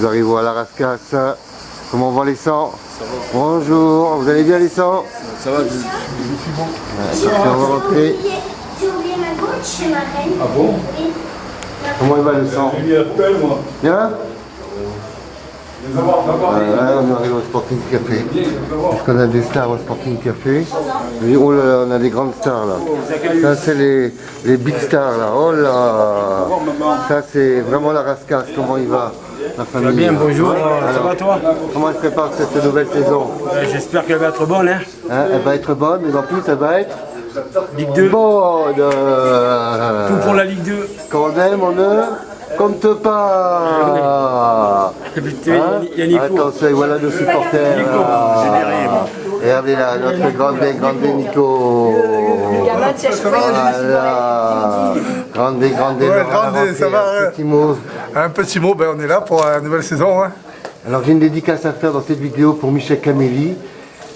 Nous arrivons à la Rascasse. Comment vont les sangs? Bonjour, vous allez bien les sangs? Ça va, Attention, on va rentrer. J'ai oublié ma goutte chez ma reine. Ah bon? Comment il va le sang? Bien? On arrive au Sporting Café. Est-ce qu'on a des stars au Sporting Café? Oui, oh là là, on a des grandes stars là. Ça c'est les big stars là. Oh là! Ça c'est vraiment la Rascasse. Comment il va? La famille. Bien, bonjour. Ça va toi? Comment elle se prépare cette nouvelle saison? J'espère qu'elle va être bonne. Hein? Elle va être bonne, mais en plus elle va être Ligue 2. bonne. Tout pour la Ligue 2. Quand on aime, on ne compte pas. Il y a Nico. Attention, voilà nos supporters. Regardez là, notre grande Nico. Voilà. Grande, Ouais, grande, ça va. petit mot. Un petit mot, ben, on est là pour la nouvelle saison. Hein. Alors j'ai une dédicace à faire dans cette vidéo pour Michel Caméli,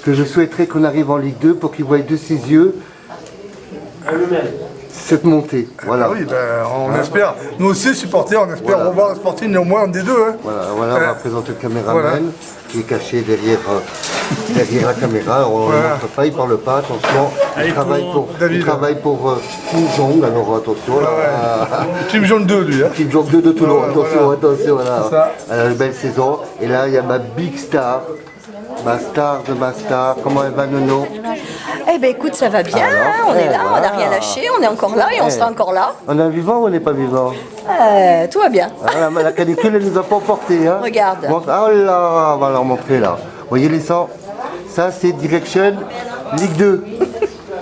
que je souhaiterais qu'on arrive en Ligue 2 pour qu'il voie de ses yeux cette montée. Voilà. Ah oui, ben, on espère. Nous aussi, supporters, on espère revoir le Sporting au moins en D2. Hein. Voilà, on va présenter le caméraman qui est caché derrière la caméra. On ne montre pas, il ne parle pas, attention. Il travaille pour Kim Jong, alors attention. Kim Jong 2, lui. Hein. Kim Jong 2 de Toulon, attention, voilà. C'est ça. Une belle saison. Et là, il y a ma big star. Ma star de ma star. Comment elle va, Nono? Eh ben écoute, ça va bien, Alors, hein, on est là, voilà. on n'a rien lâché, on est encore là et on sera encore là. On est vivant ou on n'est pas vivant? Tout va bien. La canicule, elle nous a pas emportés. Hein. Regarde. Oh là, on va leur montrer là. Vous voyez les sangs? Ça, c'est Direction Ligue 2.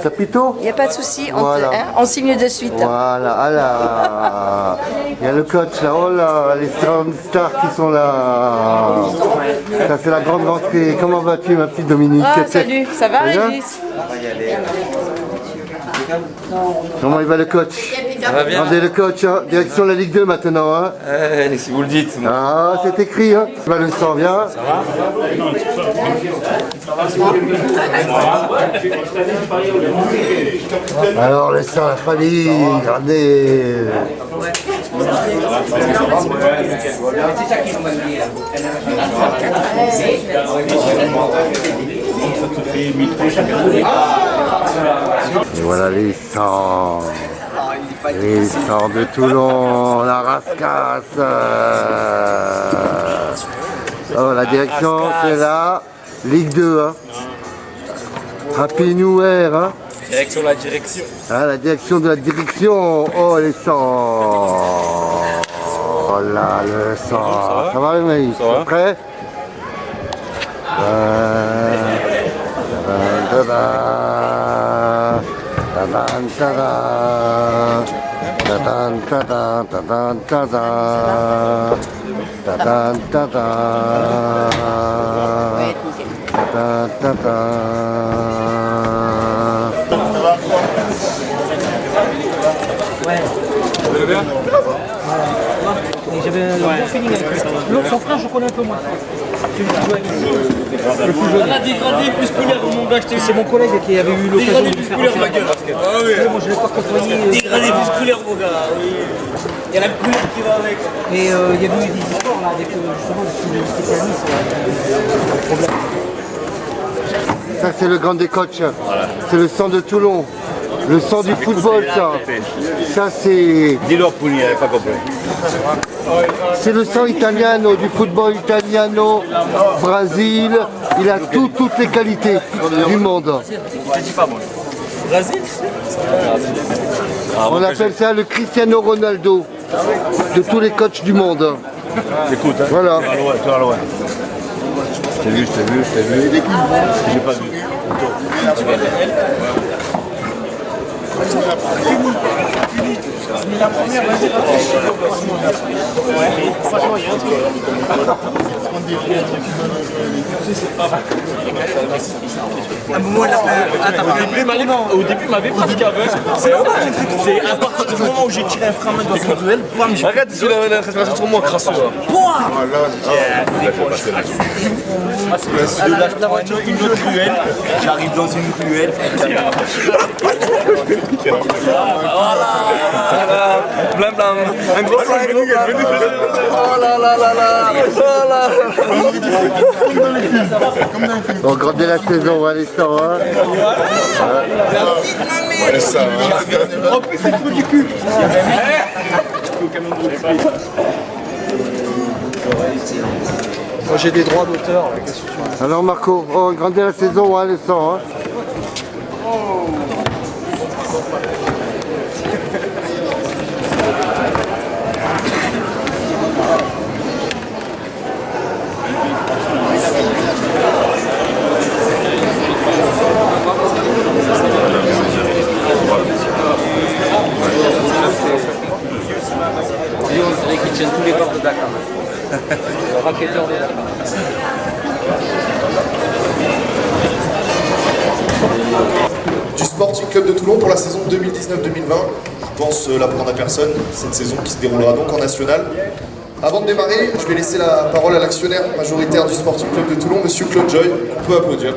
Capito? Il n'y a pas de souci, Voilà. on signe de suite. Voilà, ah là. Il y a le coach là, oh là, les stars qui sont là. Ça, c'est la grande rentrée. Comment vas-tu, ma petite Dominique? Ah, salut, ça va bien Régis? Comment il va le coach? Ça va bien? Regardez le coach, hein. Direction la Ligue 2 maintenant. Hein. Si vous le dites. Ah, c'est écrit, hein. Bah, le sang vient. Ça va? Alors, le sang, la famille, regardez. Et voilà les sangs. Les sangs de Toulon, la Rascasse. Oh, la direction, c'est là. Ligue 2. Hein. Happy New Year. Hein. Direction la direction. Ah, la direction de la direction. Oh, les sangs. Oh là, le sang. Ça va, les mecs? Ça va. Prêt? J'avais un bon feeling avec lui. L'autre, son frère, je connais un peu moins. Le plus jeune. Dégradé plus couleur, mon gars, C'est mon collègue qui avait eu l'occasion de dégradé lui plus faire couleur, ma un gueule. Ah oui. moi, je l'ai pas côtoyé. Dégradé plus couleur, mon gars. Oui. Il y a la couleur qui va avec. Et il y avait eu des histoires là, avec justement des spécialistes. Un problème. Ça, c'est le grand des coachs. C'est le sang de Toulon. Le sang du football, ça. Ça, c'est... Dis-leur pour n'y avait pas compris. C'est le sang italiano, du football italiano, Brésil. Il a toutes les qualités du monde. Brésil. On appelle ça le Cristiano Ronaldo de tous les coachs du monde. Écoute, hein. Voilà. Tu vas loin. T'as vu. J'ai pas vu. À un moment, il a fait. Au début, il m'avait pas dit qu'avec. C'est à part partir du moment où j'ai tiré un frein à main dans une ruelle, bam, j'ai. Arrête, tu la respiration sur moi, crasseux. Là, je prends une autre ruelle, j'arrive dans une ruelle. Blam blam. Un gros plan, un gros plan. Oh là là là là. Oh là. On grandit la saison, hein, les stars, hein. Ouais, ça. En plus, c'est le du cul. Moi j'ai des droits d'auteur. Alors Marco, on grandit la saison, hein, les stars, hein. On dirait qu'ils tiennent tous les corps de Dakar. Le racketteur de Dakar. Du Sporting Club de Toulon pour la saison 2019-2020. Je pense l'apprendre à personne, cette saison qui se déroulera donc en national. Avant de démarrer, je vais laisser la parole à l'actionnaire majoritaire du Sporting Club de Toulon, Monsieur Claude Joy. On peut applaudir.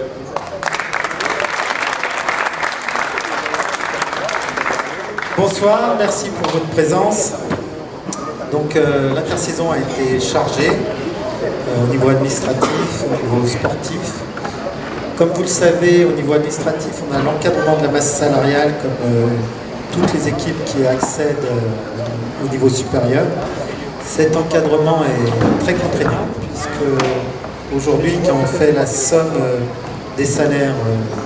Bonsoir, merci pour votre présence. Donc l'intersaison a été chargée au niveau administratif, au niveau sportif. Comme vous le savez, au niveau administratif, on a l'encadrement de la masse salariale comme toutes les équipes qui accèdent au niveau supérieur. Cet encadrement est très contraignant puisque aujourd'hui, quand on fait la somme des salaires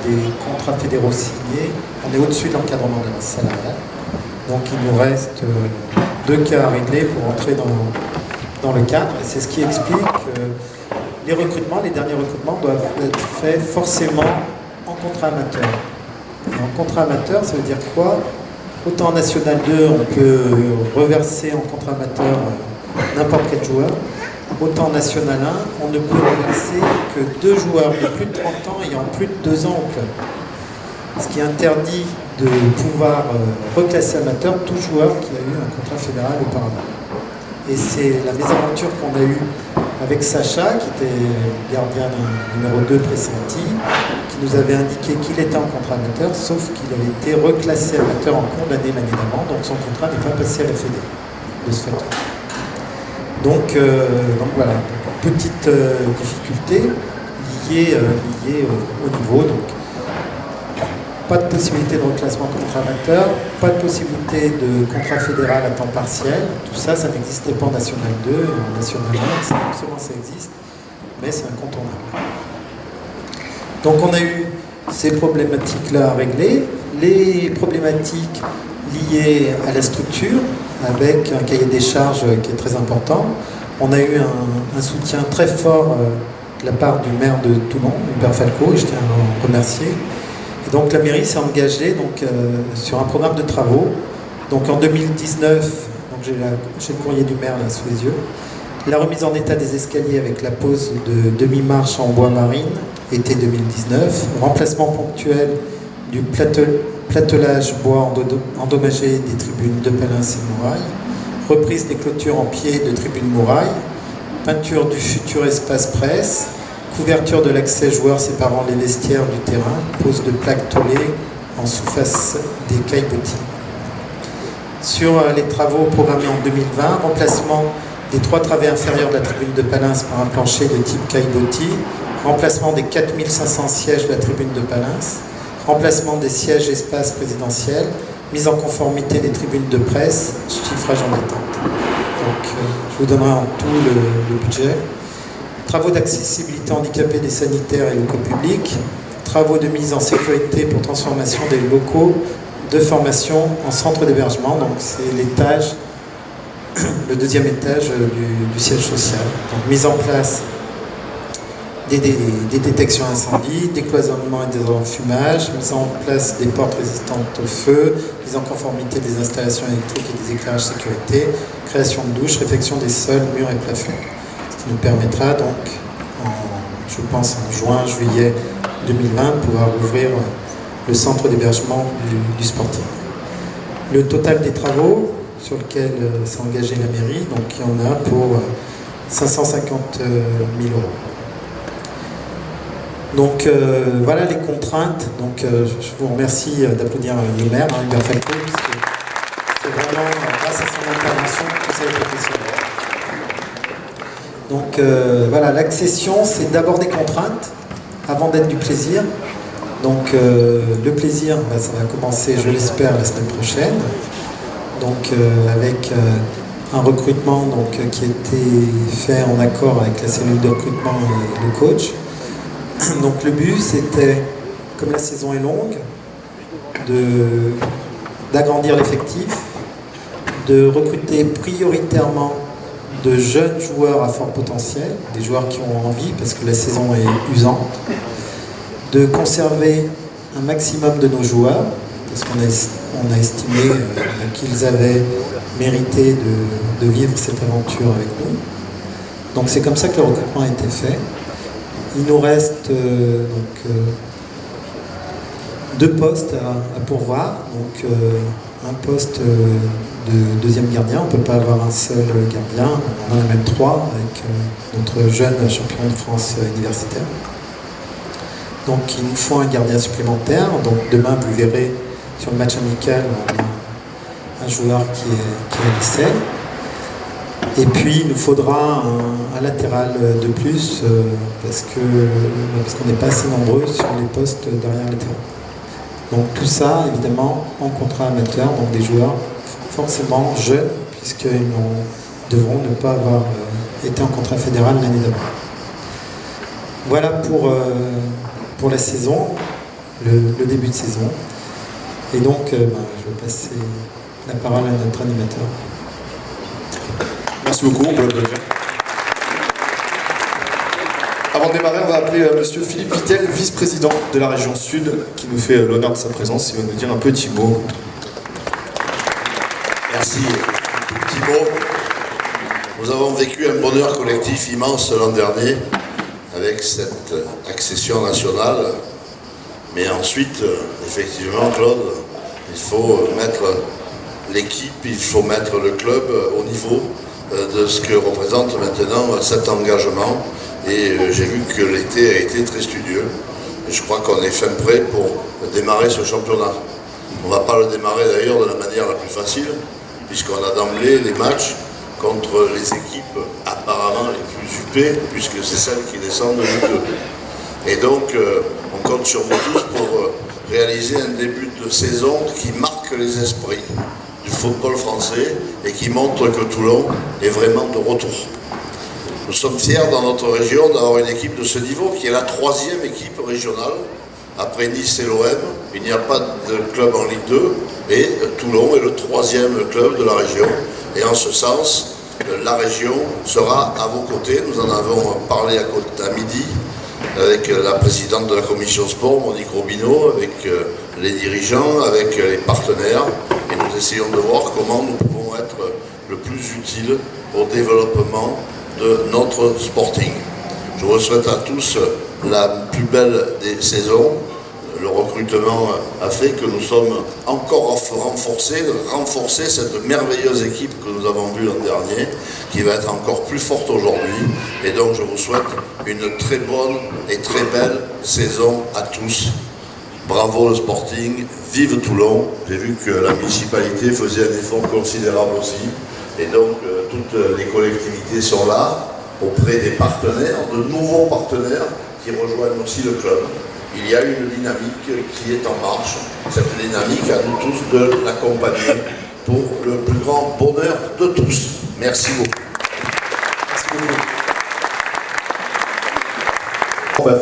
des contrats fédéraux signés, on est au-dessus de l'encadrement de la masse salariale. Donc il nous reste 2 cas à régler pour entrer dans le cadre. Et c'est ce qui explique que les derniers recrutements doivent être faits forcément en contrat amateur. Et en contrat amateur, ça veut dire quoi? Autant en National 2, on peut reverser en contrat amateur n'importe quel joueur. Autant en National 1, on ne peut reverser que 2 joueurs de plus de 30 ans ayant plus de 2 ans au club. Ce qui interdit de pouvoir reclasser amateur tout joueur qui a eu un contrat fédéral auparavant. Et c'est la mésaventure qu'on a eue avec Sacha, qui était gardien numéro 2 pressenti, qui nous avait indiqué qu'il était en contrat amateur, sauf qu'il avait été reclassé amateur en cours d'année l'année d'avant, donc son contrat n'est pas passé à la Fédé, de ce fait. Donc voilà, petite difficulté liée au niveau. Donc, pas de possibilité de reclassement contrat amateur, pas de possibilité de contrat fédéral à temps partiel. Tout ça, ça n'existait pas en National 2 et en National 1. Non seulement ça existe, mais c'est incontournable. Donc on a eu ces problématiques-là à régler. Les problématiques liées à la structure, avec un cahier des charges qui est très important. On a eu un soutien très fort de la part du maire de Toulon, Hubert Falco, et je tiens à l'en remercier. Et donc la mairie s'est engagée sur un programme de travaux. Donc en 2019, j'ai le courrier du maire là sous les yeux, la remise en état des escaliers avec la pose de demi-marche en bois marine, été 2019, remplacement ponctuel du platelage bois endommagé des tribunes de Palins et Mouraille, reprise des clôtures en pied de tribunes Mouraille, peinture du futur espace presse, couverture de l'accès joueurs séparant les vestiaires du terrain, pose de plaques tollées en sous-face des caillebotis. Sur les travaux programmés en 2020, remplacement des 3 travées inférieures de la tribune de Palins par un plancher de type caillebotis, remplacement des 4500 sièges de la tribune de Palins, remplacement des sièges espace présidentiel, mise en conformité des tribunes de presse, chiffrage en attente. Donc je vous donnerai en tout le budget. Travaux d'accessibilité handicapée des sanitaires et locaux publics, travaux de mise en sécurité pour transformation des locaux de formation en centre d'hébergement, donc c'est l'étage, le 2e étage du siège social. Donc mise en place des détections incendie, décloisonnement et désenfumage, mise en place des portes résistantes au feu, mise en conformité des installations électriques et des éclairages sécurité, création de douches, réfection des sols, murs et plafonds. Ce qui nous permettra donc, je pense en juin, juillet 2020, de pouvoir ouvrir le centre d'hébergement du Sporting. le total des travaux sur lesquels s'est engagée la mairie, donc il y en a pour 550 000 euros. Donc voilà les contraintes. Donc je vous remercie d'applaudir le maire, Hubert Falco, parce que c'est vraiment grâce à son intervention que tout ça a été possible. Donc voilà, l'accession, c'est d'abord des contraintes avant d'être du plaisir. Donc le plaisir, ça va commencer, je l'espère, la semaine prochaine. Donc avec un recrutement qui a été fait en accord avec la cellule de recrutement et le coach. Donc le but, c'était, comme la saison est longue, d'agrandir l'effectif, de recruter prioritairement de jeunes joueurs à fort potentiel, des joueurs qui ont envie parce que la saison est usante, de conserver un maximum de nos joueurs, parce qu'on a estimé qu'ils avaient mérité de vivre cette aventure avec nous. Donc c'est comme ça que le recrutement a été fait. Il nous reste deux postes à pourvoir. Donc un poste de deuxième gardien, on ne peut pas avoir un seul gardien, on en a même trois avec notre jeune champion de France universitaire. Donc il nous faut un gardien supplémentaire. Donc demain vous verrez sur le match amical, on a un joueur qui est à l'essai. Et puis il nous faudra un latéral de plus parce qu'on n'est pas assez nombreux sur les postes derrière latéraux. Donc tout ça évidemment en contrat amateur, donc des joueurs forcément jeunes puisqu'ils devront ne pas avoir été en contrat fédéral l'année d'avant. Voilà pour la saison, le début de saison. Et donc je vais passer la parole à notre animateur. Merci beaucoup, on peut l'applaudir. Avant de démarrer, on va appeler monsieur Philippe Vittel, vice-président de la région Sud, qui nous fait l'honneur de sa présence. Il va nous dire un petit mot. Merci Thibaut. Nous avons vécu un bonheur collectif immense l'an dernier avec cette accession nationale. Mais ensuite, effectivement, Claude, il faut mettre l'équipe, il faut mettre le club au niveau de ce que représente maintenant cet engagement. Et j'ai vu que l'été a été très studieux. Et je crois qu'on est fin prêt pour démarrer ce championnat. On ne va pas le démarrer d'ailleurs de la manière la plus facile, puisqu'on a d'emblée les matchs contre les équipes apparemment les plus huppées, puisque c'est celles qui descendent de Ligue 2. Et donc, on compte sur vous tous pour réaliser un début de saison qui marque les esprits du football français et qui montre que Toulon est vraiment de retour. Nous sommes fiers dans notre région d'avoir une équipe de ce niveau qui est la 3e équipe régionale. Après Nice et l'OM, il n'y a pas de club en Ligue 2 et Toulon est le 3e club de la région. Et en ce sens, la région sera à vos côtés. Nous en avons parlé à midi avec la présidente de la commission sport, Monique Robineau, avec les dirigeants, avec les partenaires. Et nous essayons de voir comment nous pouvons être le plus utile au développement de notre sporting. Je vous souhaite à tous la plus belle des saisons. Le recrutement a fait que nous sommes encore renforcés cette merveilleuse équipe que nous avons vue l'an dernier, qui va être encore plus forte aujourd'hui. Et donc je vous souhaite une très bonne et très belle saison à tous. Bravo le Sporting, vive Toulon. J'ai vu que la municipalité faisait un effort considérable aussi. Et donc toutes les collectivités sont là, auprès des partenaires, de nouveaux partenaires qui rejoignent aussi le club. Il y a une dynamique qui est en marche. Cette dynamique, à nous tous de l'accompagner pour le plus grand bonheur de tous. Merci beaucoup. Merci beaucoup.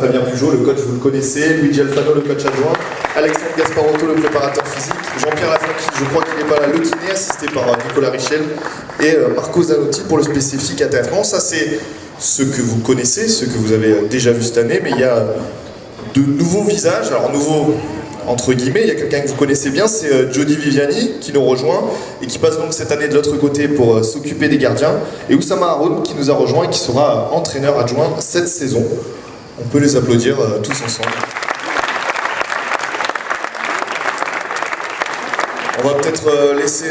Fabien Bugeaud, le coach, vous le connaissez. Luigi Alfano, le coach adjoint. Alexandre Gasparotto, le préparateur physique. Jean-Pierre Lafont, je crois qu'il n'est pas là, le kiné, assisté par Nicolas Richel. Et Marco Zanotti pour le spécifique attaquant. Ça, c'est ce que vous connaissez, ce que vous avez déjà vu cette année. Mais il y a de nouveaux visages. Alors, nouveaux entre guillemets, il y a quelqu'un que vous connaissez bien, c'est Jody Viviani qui nous rejoint et qui passe donc cette année de l'autre côté pour s'occuper des gardiens. Et Oussama Haroun qui nous a rejoint et qui sera entraîneur adjoint cette saison. On peut les applaudir tous ensemble. On va peut-être peut-être laisser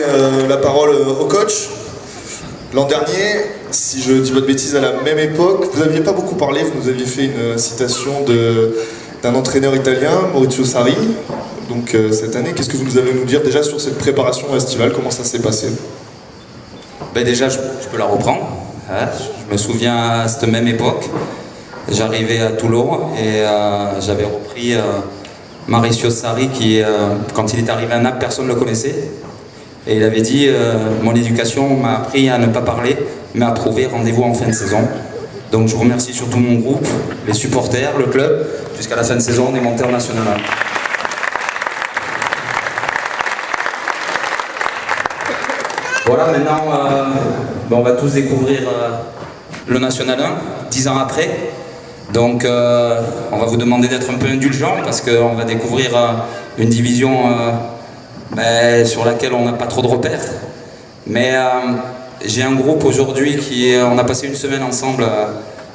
la parole au coach. L'an dernier, si je dis pas de bêtises, à la même époque, vous n'aviez pas beaucoup parlé, vous nous aviez fait une citation d'un entraîneur italien, Maurizio Sarri. Donc cette année, qu'est-ce que vous nous avez à nous dire déjà sur cette préparation estivale, comment ça s'est passé? Ben déjà, je peux la reprendre. Hein. Je me souviens à cette même époque, j'arrivais à Toulon et j'avais repris Maurizio Sarri qui, quand il est arrivé à Naples, personne ne le connaissait. Et il avait dit mon éducation m'a appris à ne pas parler, mais à trouver rendez-vous en fin de saison. Donc je vous remercie surtout mon groupe, les supporters, le club. Jusqu'à la fin de saison, on est monté en National 1. Voilà, maintenant, on va tous découvrir le National 1, 10 ans après. Donc, on va vous demander d'être un peu indulgent parce qu'on va découvrir une division sur laquelle on n'a pas trop de repères. Mais j'ai un groupe aujourd'hui on a passé une semaine ensemble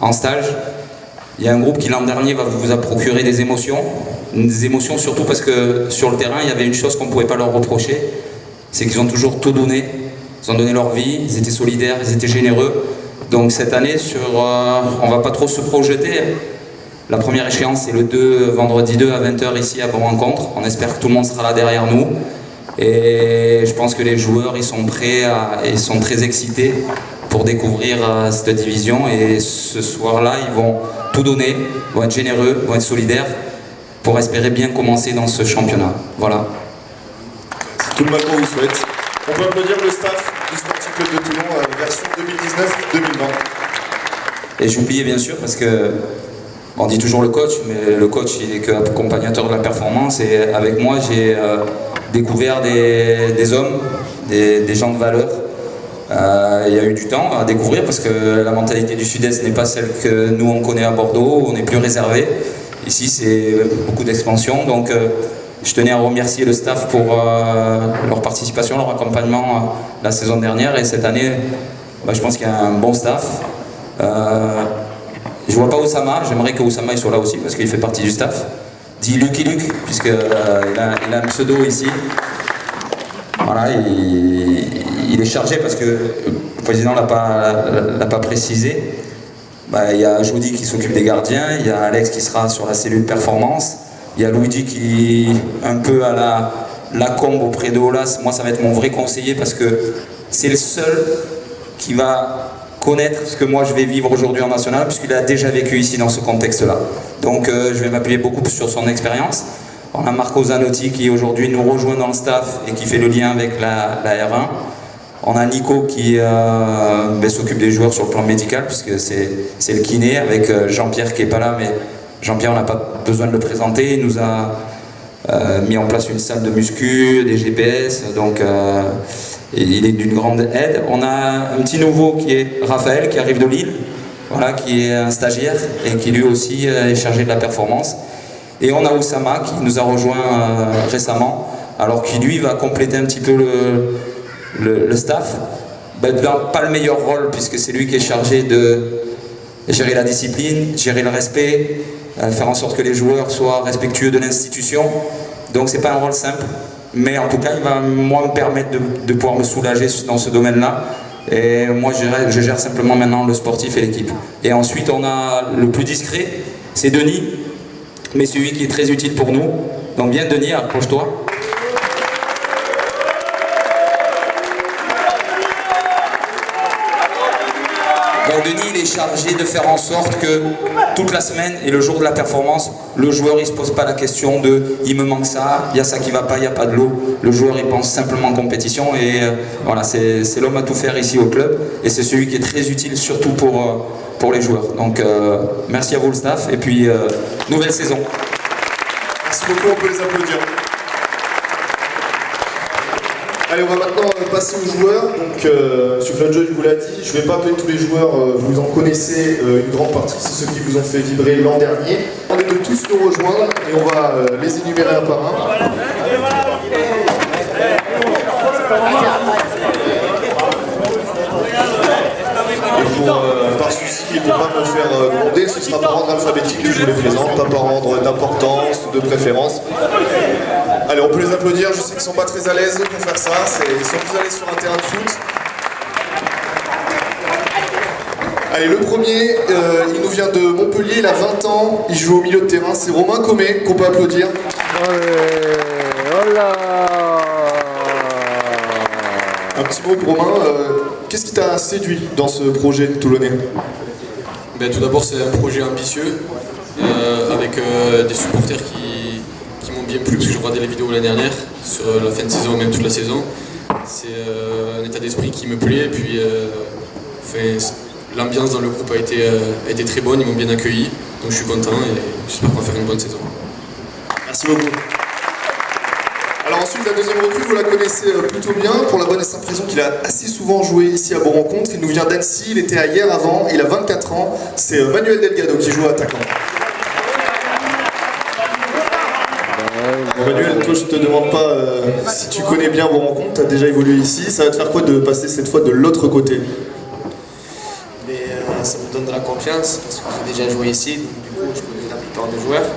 en stage. Il y a un groupe qui l'an dernier vous a procuré des émotions surtout parce que sur le terrain, il y avait une chose qu'on ne pouvait pas leur reprocher, c'est qu'ils ont toujours tout donné. Ils ont donné leur vie, ils étaient solidaires, ils étaient généreux. Donc cette année, on ne va pas trop se projeter. La première échéance, c'est le vendredi 2 à 20h ici à Bon-Rencontre. On espère que tout le monde sera là derrière nous. Et je pense que les joueurs, ils sont prêts, ils sont très excités pour découvrir cette division. Et ce soir-là, ils vont tout donner, vont être généreux, vont être solidaires pour espérer bien commencer dans ce championnat. Voilà. Tout le mal qu'on vous souhaite. On peut applaudir le staff du Sporting Club de Toulon, version 2019-2020. Et j'oubliais bien sûr parce que on dit toujours le coach, mais le coach il est qu'accompagnateur de la performance. Et avec moi j'ai découvert des hommes, des gens de valeur. Il y a eu du temps à découvrir parce que la mentalité du Sud-Est n'est pas celle que nous on connaît à Bordeaux, on est plus réservé. Ici c'est beaucoup d'expansion, donc je tenais à remercier le staff pour leur participation, leur accompagnement la saison dernière. Et cette année, je pense qu'il y a un bon staff. Je vois pas Oussama, j'aimerais que Oussama il soit là aussi parce qu'il fait partie du staff. Dit Lucky Luke, puisqu'il a un pseudo ici. Voilà, il est chargé parce que le président l'a pas précisé. Il y a Jody qui s'occupe des gardiens, il y a Alex qui sera sur la cellule performance. Il y a Luigi qui est un peu à la combe auprès de Olas. Moi, ça va être mon vrai conseiller parce que c'est le seul qui va connaître ce que moi je vais vivre aujourd'hui en national puisqu'il a déjà vécu ici dans ce contexte-là. Donc, je vais m'appuyer beaucoup sur son expérience. On a Marco Zanotti qui aujourd'hui nous rejoint dans le staff et qui fait le lien avec la R1. On a Nico qui s'occupe des joueurs sur le plan médical puisque c'est le kiné avec Jean-Pierre qui n'est pas là, mais Jean-Pierre, on n'a pas besoin de le présenter, il nous a mis en place une salle de muscu, des GPS, donc il est d'une grande aide. On a un petit nouveau qui est Raphaël, qui arrive de Lille, voilà, qui est un stagiaire et qui lui aussi est chargé de la performance. Et on a Oussama qui nous a rejoint récemment, alors qui lui va compléter un petit peu le staff. Pas le meilleur rôle puisque c'est lui qui est chargé de gérer la discipline, gérer le respect, faire en sorte que les joueurs soient respectueux de l'institution. Donc c'est pas un rôle simple, mais en tout cas il va moi me permettre de pouvoir me soulager dans ce domaine-là. Et moi je gère simplement maintenant le sportif et l'équipe. Et ensuite on a le plus discret, c'est Denis, mais celui qui est très utile pour nous. Donc viens Denis, approche-toi. Donc Denis il est chargé de faire en sorte que toute la semaine et le jour de la performance, le joueur il se pose pas la question de il me manque ça, il y a ça qui va pas, il n'y a pas de l'eau. Le joueur il pense simplement en compétition et voilà, c'est l'homme à tout faire ici au club et c'est celui qui est très utile surtout pour les joueurs. Donc merci à vous le staff et puis nouvelle saison. Merci beaucoup, on peut les applaudir. Allez, on va maintenant passer aux joueurs. Donc, M. Fladjoy vous l'a dit, je ne vais pas appeler tous les joueurs, vous en connaissez une grande partie, c'est ceux qui vous ont fait vibrer l'an dernier. On est de tous nous rejoindre et on va les énumérer un par un. Et par souci et pour ne pas me faire gronder, ce sera par ordre alphabétique que je vous les présente, pas par ordre d'importance ou de préférence. Allez, on peut les applaudir, je sais qu'ils sont pas très à l'aise pour faire ça, ils sont plus à l'aise sur un terrain de foot. Allez, le premier, il nous vient de Montpellier, il a 20 ans, il joue au milieu de terrain, c'est Romain Comet, qu'on peut applaudir. Allez, voilà. Un petit mot pour Romain, qu'est-ce qui t'a séduit dans ce projet toulonnais? Ben, tout d'abord, c'est un projet ambitieux, avec des supporters qui m'ont bien plu, parce que je regardais les vidéos l'année dernière, sur la fin de saison, même toute la saison. C'est un état d'esprit qui me plaît, et puis l'ambiance dans le groupe a été très bonne, ils m'ont bien accueilli, donc je suis content et j'espère qu'on va faire une bonne saison. Merci beaucoup. Alors ensuite, la deuxième recrue, vous la connaissez plutôt bien, pour la bonne et simple raison qu'il a assez souvent joué ici à Beau-Rencontre. Il nous vient d'Annecy, il était à hier avant, il a 24 ans, c'est Manuel Delgado qui joue attaquant. Manuel, toi je te demande pas si tu connais bien Beau-Rencontre, tu as déjà évolué ici, ça va te faire quoi de passer cette fois de l'autre côté? Mais ça me donne de la confiance parce que j'ai déjà joué ici, donc du coup je connais la plupart des joueurs.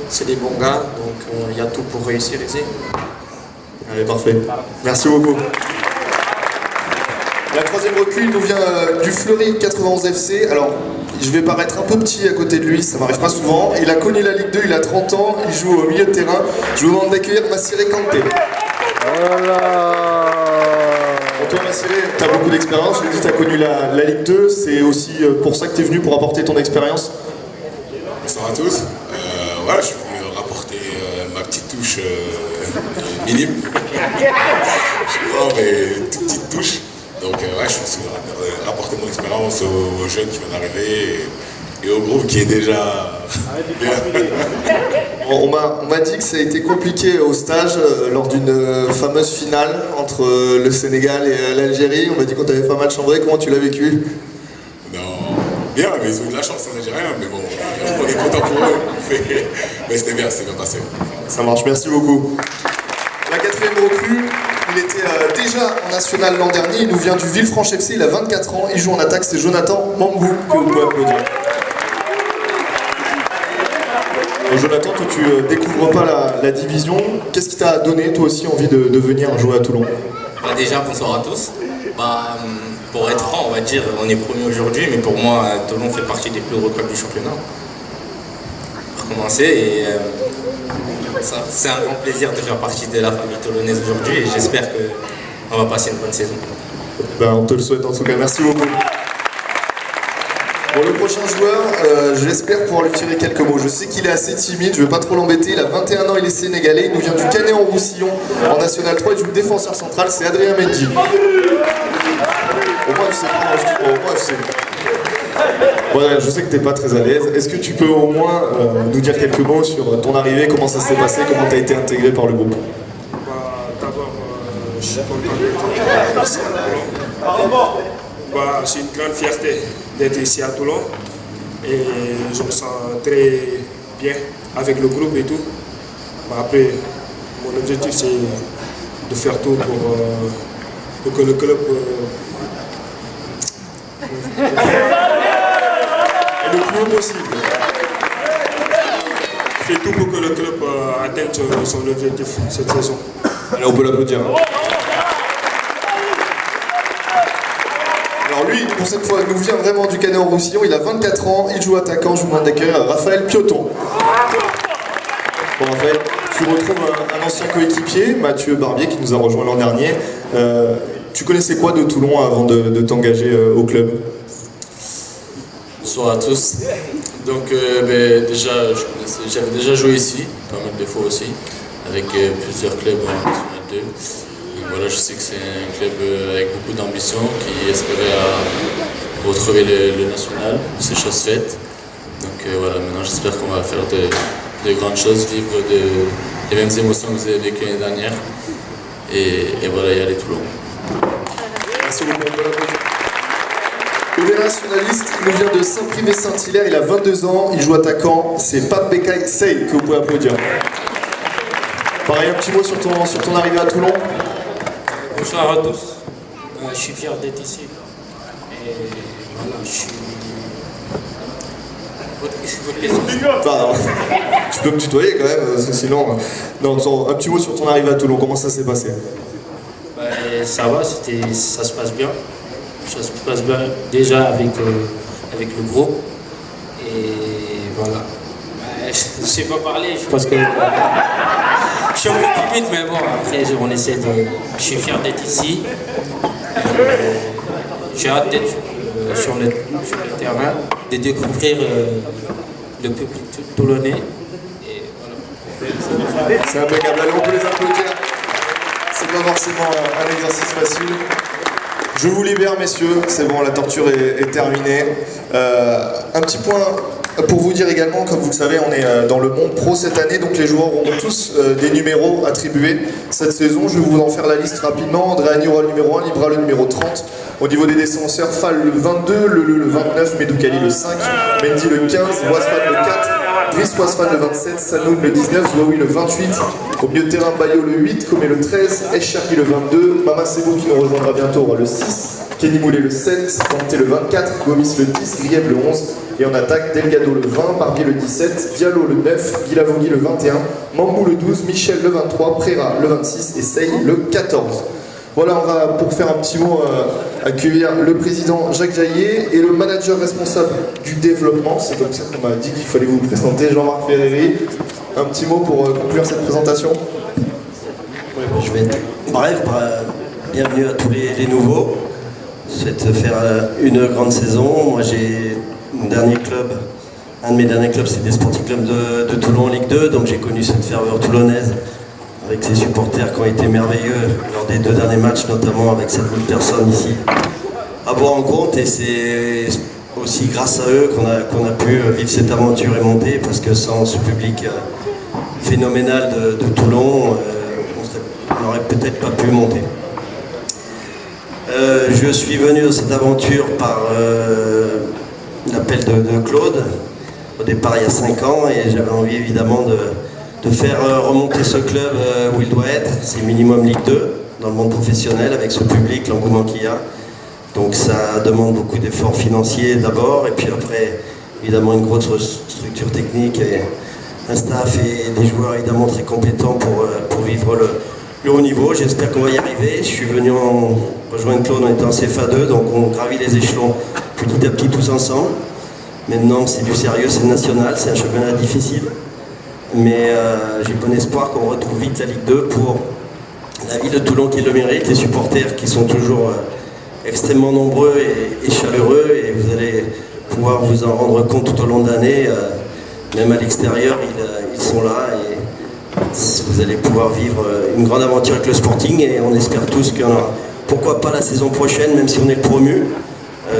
C'est des bons gars, donc il y a tout pour réussir ici. Allez, parfait. Merci beaucoup. La troisième recrue, il nous vient du Fleury 91 FC. Alors, je vais paraître un peu petit à côté de lui, ça m'arrive pas souvent. Il a connu la Ligue 2, il a 30 ans, il joue au milieu de terrain. Je vous demande d'accueillir Massiré Kanté. Voilà. Bon, toi, Massiré, tu as beaucoup d'expérience. Je l'ai dit, tu as connu la Ligue 2. C'est aussi pour ça que tu es venu, pour apporter ton expérience. Bonsoir à tous. Voilà, je suis venu rapporter ma petite touche minime. Non, mais toute petite touche. Donc, ouais, je suis venu rapporter mon expérience aux jeunes qui viennent d'arriver et au groupe qui est déjà bien. On m'a dit que ça a été compliqué au stage lors d'une fameuse finale entre le Sénégal et l'Algérie. On m'a dit qu'on t'avait pas mal chambré. Comment tu l'as vécu? Non, bien, mais ils ont eu de la chance, les Algériens. Mais bon, on est content pour eux. Mais c'était bien passé. Ça marche, merci beaucoup. La quatrième recrue, il était déjà en national l'an dernier. Il nous vient du Villefranche FC, il a 24 ans. Il joue en attaque, c'est Jonathan Mambou, que vous pouvez applaudir. Jonathan, toi tu découvres pas la division. Qu'est-ce qui t'a donné toi aussi envie de venir jouer à Toulon? Déjà, bonsoir à tous. Pour être franc, on va dire, on est premier aujourd'hui, mais pour moi, Toulon fait partie des plus gros clubs du championnat. Pour commencer, et c'est un grand plaisir de faire partie de la famille toulonnaise aujourd'hui et j'espère qu'on va passer une bonne saison. On te le souhaite en tout cas, merci beaucoup. Bon, le prochain joueur, j'espère pouvoir lui tirer quelques mots. Je sais qu'il est assez timide, je ne vais pas trop l'embêter. Il a 21 ans, il est sénégalais, il nous vient du Canet-en-Roussillon en National 3, il joue le défenseur central, c'est Adrien Mendy. Au moins, je sais. Voilà, je sais que tu n'es pas très à l'aise. Est-ce que tu peux au moins nous dire quelques mots sur ton arrivée, comment ça s'est passé, comment tu as été intégré par le groupe? D'abord, je suis content d'être à Toulon. C'est une grande fierté d'être ici à Toulon et je me sens très bien avec le groupe et tout. Après, mon objectif c'est de faire tout pour que le club le plus haut possible. Je fais tout pour que le club atteigne son objectif cette saison. Allez, on peut l'applaudir. Alors lui, pour cette fois, nous vient vraiment du Canet-en-Roussillon, il a 24 ans, il joue attaquant, je vous demande d'accueillir Raphaël Pioton. Bon Raphaël, tu retrouves un ancien coéquipier, Mathieu Barbier, qui nous a rejoint l'an dernier. Tu connaissais quoi de Toulon avant de t'engager au club? Bonsoir à tous. Donc déjà, j'avais déjà joué ici, pas mal de fois aussi, avec plusieurs clubs en National 2. Voilà, je sais que c'est un club avec beaucoup d'ambition qui espérait retrouver le national, c'est chose faite. Donc voilà, maintenant j'espère qu'on va faire de grandes choses, vivre les mêmes émotions que vous avez vécues l'année dernière. Et voilà, y aller Toulon. Merci beaucoup. Le nationaliste, il nous vient de Saint-Privé-Saint-Hilaire, il a 22 ans, il joue attaquant, c'est Pape Bekay Sey que vous pouvez applaudir. Pareil, un petit mot sur ton arrivée à Toulon. Bonsoir à tous, je suis fier d'être ici et voilà, Pardon. Tu peux me tutoyer quand même, sinon... Non, un petit mot sur ton arrivée à Toulon, comment ça s'est passé? Ça va, ça se passe bien. Ça se passe bien déjà avec le groupe. Et voilà. Je ne sais pas parler, je pense que... je suis un peu timide, mais bon, après on essaie de... Je suis fier d'être ici. J'ai hâte d'être sur le terrain, de découvrir le public toulonnais. Et voilà. C'est impeccable, allez, on peut les applaudir. C'est pas forcément un exercice facile. Je vous libère, messieurs, c'est bon, la torture est terminée. Un petit point pour vous dire également, comme vous le savez, on est dans le monde pro cette année, donc les joueurs auront tous des numéros attribués cette saison. Je vais vous en faire la liste rapidement. Andréani aura le numéro 1, Libra le numéro 30. Au niveau des défenseurs, Fall le 22, le 29, Medoukali le 5, Mendy le 15, Wasfan le 4, Driss Wasfan le 27, Sanoun le 19, Zouaoui le 28, au milieu de terrain, Bayo le 8, Komé le 13, Escharki le 22, Mama Sebo qui nous rejoindra bientôt aura le 6, Kenny Moulet le 7, Kanté le 24, Gomis le 10, Grieb le 11, et en attaque, Delgado le 20, Barbier le 17, Diallo le 9, Guilavogui le 21, Mambou le 12, Michel le 23, Préra le 26 et Sey le 14. Voilà, on va, pour faire un petit mot, accueillir le président Jacques Jaillet et le manager responsable du développement. C'est comme ça qu'on m'a dit qu'il fallait vous présenter, Jean-Marc Ferreri. Un petit mot pour conclure cette présentation. Je vais être bref. Bienvenue à tous les nouveaux. Je souhaite faire une grande saison. Moi, j'ai mon dernier club. Un de mes derniers clubs, c'était Sporting Club de Toulon en Ligue 2. Donc j'ai connu cette ferveur toulonnaise avec ses supporters qui ont été merveilleux lors des 2 derniers matchs, notamment avec 7000 personnes ici à boire en compte. Et c'est aussi grâce à eux qu'on a pu vivre cette aventure et monter, parce que sans ce public phénoménal de Toulon, on n'aurait peut-être pas pu monter. Je suis venu dans cette aventure par l'appel de Claude, au départ il y a 5 ans, et j'avais envie évidemment de faire remonter ce club où il doit être. C'est minimum Ligue 2 dans le monde professionnel, avec ce public, l'engouement qu'il y a. Donc ça demande beaucoup d'efforts financiers d'abord, et puis après évidemment une grosse structure technique et un staff et des joueurs évidemment très compétents pour vivre le haut niveau. J'espère qu'on va y arriver. Je suis venu rejoindre Claude, on était en CFA2, donc on gravit les échelons petit à petit tous ensemble. Maintenant c'est du sérieux, c'est national, c'est un championnat difficile. Mais j'ai bon espoir qu'on retrouve vite la Ligue 2 pour la ville de Toulon qui le mérite, les supporters qui sont toujours extrêmement nombreux et chaleureux, et vous allez pouvoir vous en rendre compte tout au long de l'année. Même à l'extérieur, ils sont là, et vous allez pouvoir vivre une grande aventure avec le Sporting, et on espère tous qu'il y en aura. Pourquoi pas la saison prochaine, même si on est promu.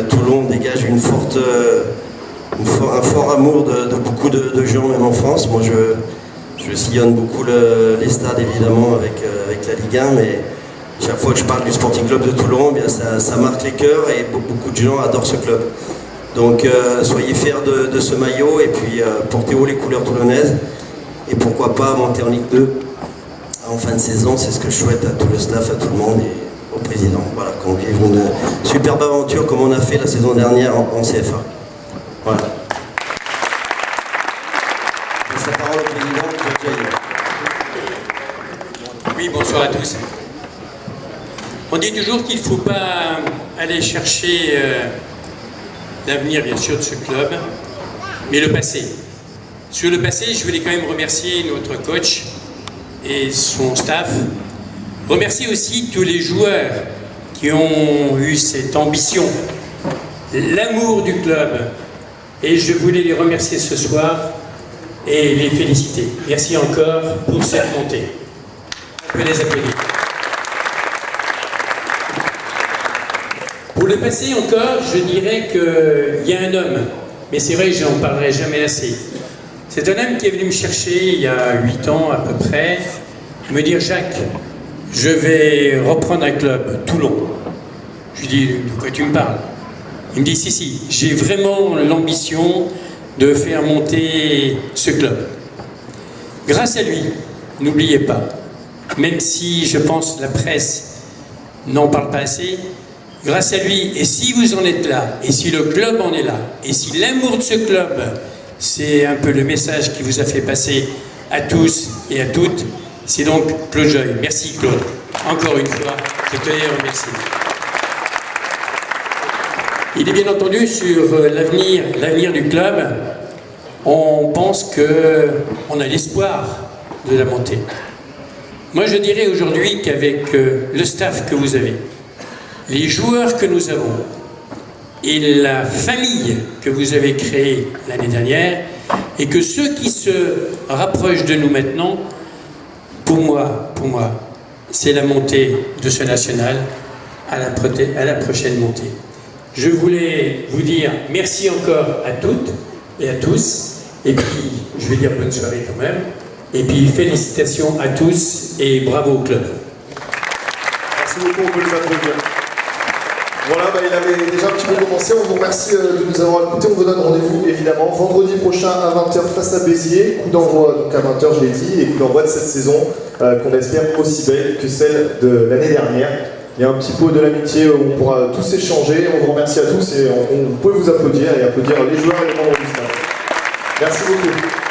Toulon dégage un fort amour de beaucoup de gens, même en France. Moi, je sillonne beaucoup les stades, évidemment, avec la Ligue 1, mais chaque fois que je parle du Sporting Club de Toulon, eh bien, ça marque les cœurs, et beaucoup de gens adorent ce club. Donc, soyez fiers de ce maillot, et puis portez haut les couleurs toulonnaises, et pourquoi pas monter en Ligue 2 en fin de saison. C'est ce que je souhaite à tout le staff, à tout le monde, et au président. Voilà, qu'on vive une superbe aventure comme on a fait la saison dernière en CFA. Voilà. Je laisse la parole au président. Oui, bonsoir à tous. On dit toujours qu'il ne faut pas aller chercher l'avenir, bien sûr, de ce club, mais le passé. Sur le passé, je voulais quand même remercier notre coach et son staff. Remercier aussi tous les joueurs qui ont eu cette ambition, l'amour du club. Et je voulais les remercier ce soir et les féliciter. Merci encore pour cette montée. On peut les applaudir. Pour le passé encore, je dirais qu'il y a un homme, mais c'est vrai que je n'en parlerai jamais assez. C'est un homme qui est venu me chercher il y a 8 ans à peu près, me dire « Jacques, je vais reprendre un club, Toulon. » Je lui dis « De quoi tu me parles ?» Il me dit « Si, j'ai vraiment l'ambition de faire monter ce club. » Grâce à lui, n'oubliez pas, même si je pense la presse n'en parle pas assez, grâce à lui, et si vous en êtes là, et si le club en est là, et si l'amour de ce club C'est un peu le message qui vous a fait passer à tous et à toutes. C'est donc Claude Joy. Merci Claude. Encore une fois, je tenais à remercier. Il est bien entendu sur l'avenir du club. On pense qu'on a l'espoir de la montée. Moi, je dirais aujourd'hui qu'avec le staff que vous avez, les joueurs que nous avons et la famille que vous avez créée l'année dernière, et que ceux qui se rapprochent de nous maintenant, pour moi, c'est la montée de ce national à la prochaine montée. Je voulais vous dire merci encore à toutes et à tous, et puis je vais dire bonne soirée quand même, et puis félicitations à tous et bravo au club. Merci beaucoup, on peut les applaudir. Voilà, il avait déjà un petit peu commencé, on vous remercie de nous avoir écoutés, on vous donne rendez-vous évidemment vendredi prochain à 20h face à Béziers, coup d'envoi donc à 20h je l'ai dit, et coup d'envoi de cette saison qu'on espère aussi belle que celle de l'année dernière. Il y a un petit pot de l'amitié où on pourra tous échanger, on vous remercie à tous et on peut vous applaudir et applaudir les joueurs et les membres du staff. Merci beaucoup.